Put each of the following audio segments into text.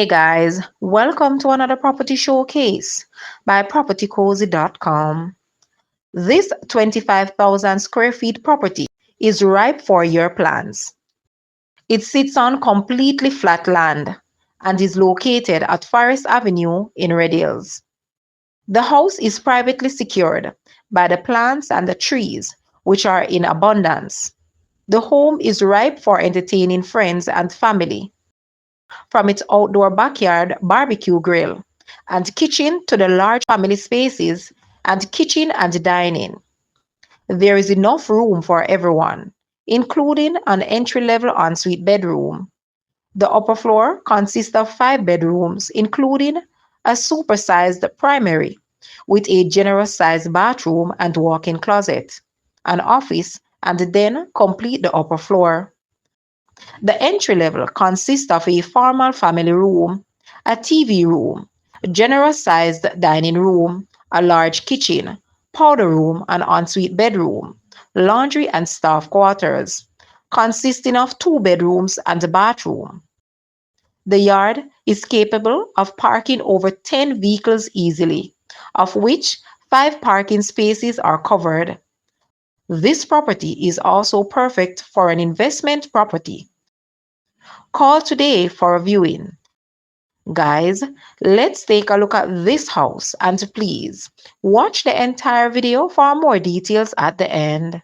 Hey guys, welcome to another property showcase by propertycozy.com. This 25,000 square feet property is ripe for your plans. It sits on completely flat land and is located at Forest Avenue in Red Hills. The house is privately secured by the plants and the trees, which are in abundance. The home is ripe for entertaining friends and family, from its outdoor backyard barbecue grill and kitchen to the large family spaces and kitchen and dining. There is enough room for everyone, including an entry-level ensuite bedroom. The upper floor consists of 5 bedrooms, including a supersized primary with a generous-sized bathroom and walk-in closet, an office, and then complete the upper floor. The entry level consists of a formal family room, a TV room, generous sized dining room, a large kitchen, powder room, an ensuite bedroom, laundry and staff quarters, consisting of 2 bedrooms and a bathroom. The yard is capable of parking over 10 vehicles easily, of which 5 parking spaces are covered. This property is also perfect for an investment property. Call today for a viewing. Guys, let's take a look at this house and please watch the entire video for more details at the end.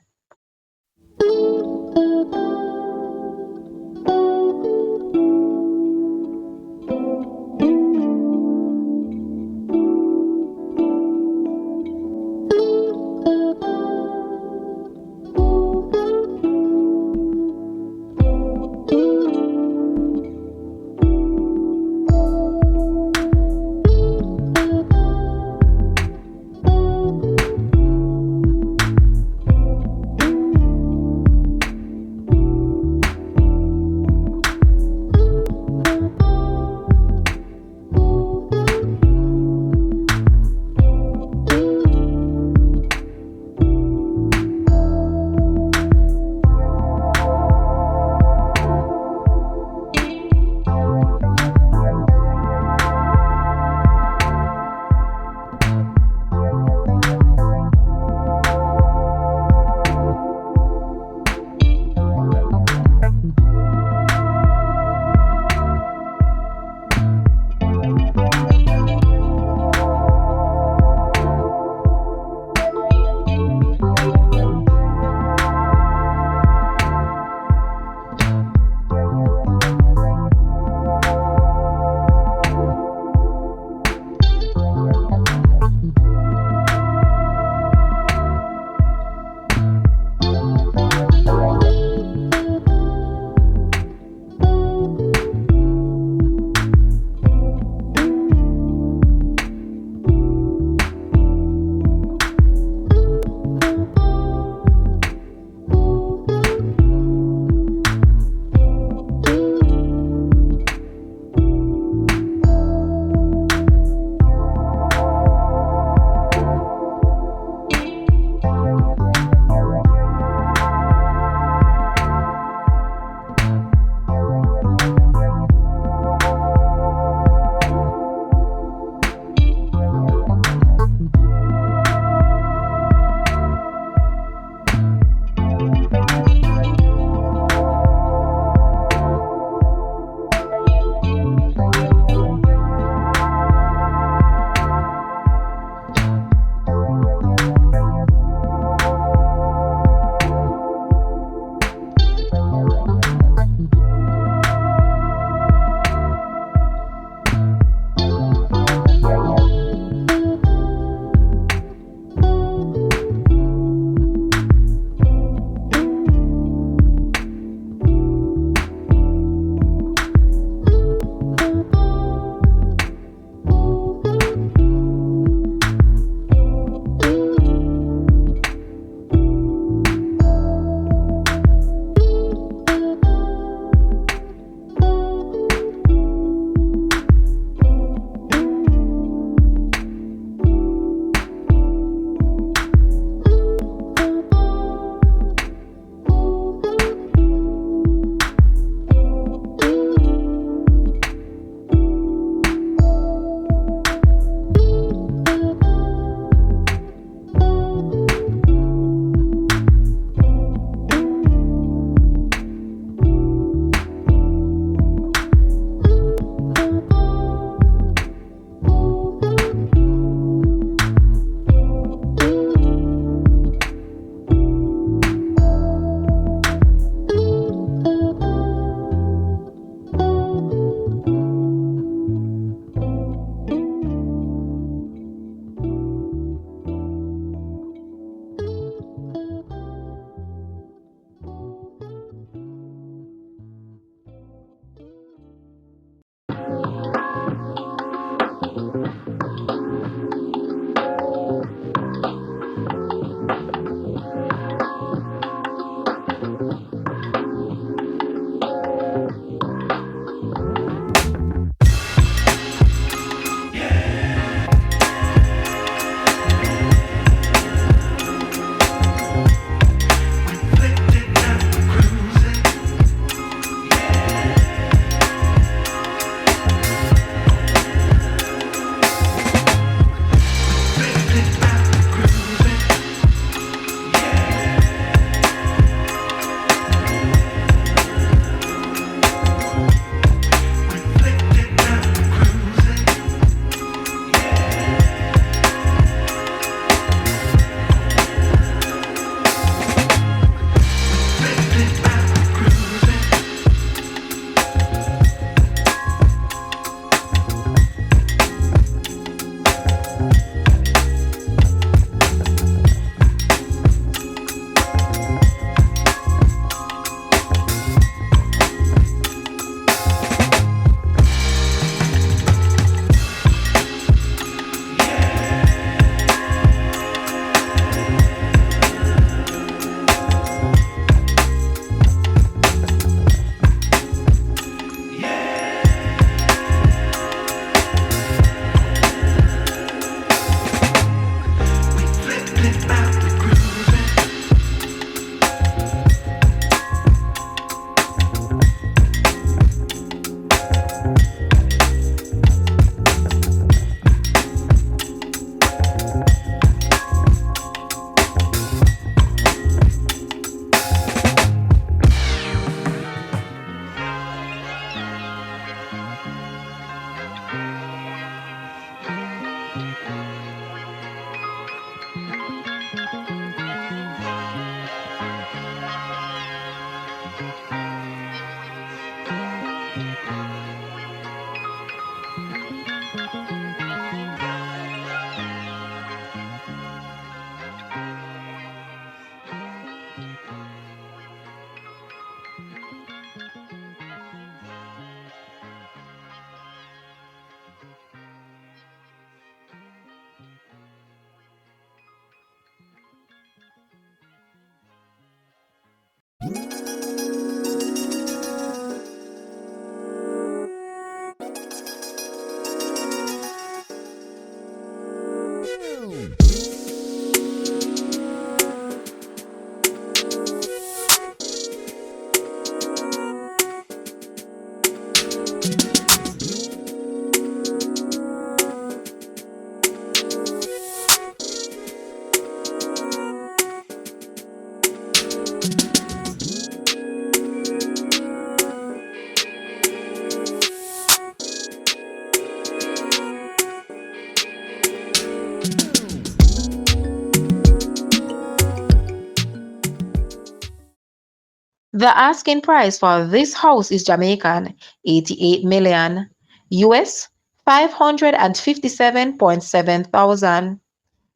The asking price for this house is Jamaican 88 million, US 557.7 thousand,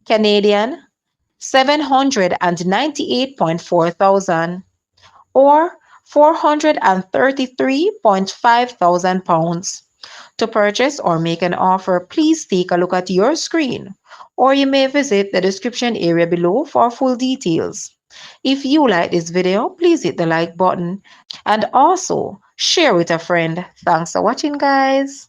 Canadian 798.4 thousand, or 433.5 thousand pounds. To purchase or make an offer, please take a look at your screen, or you may visit the description area below for full details. If you like this video, please hit the like button and also share with a friend. Thanks for watching, guys.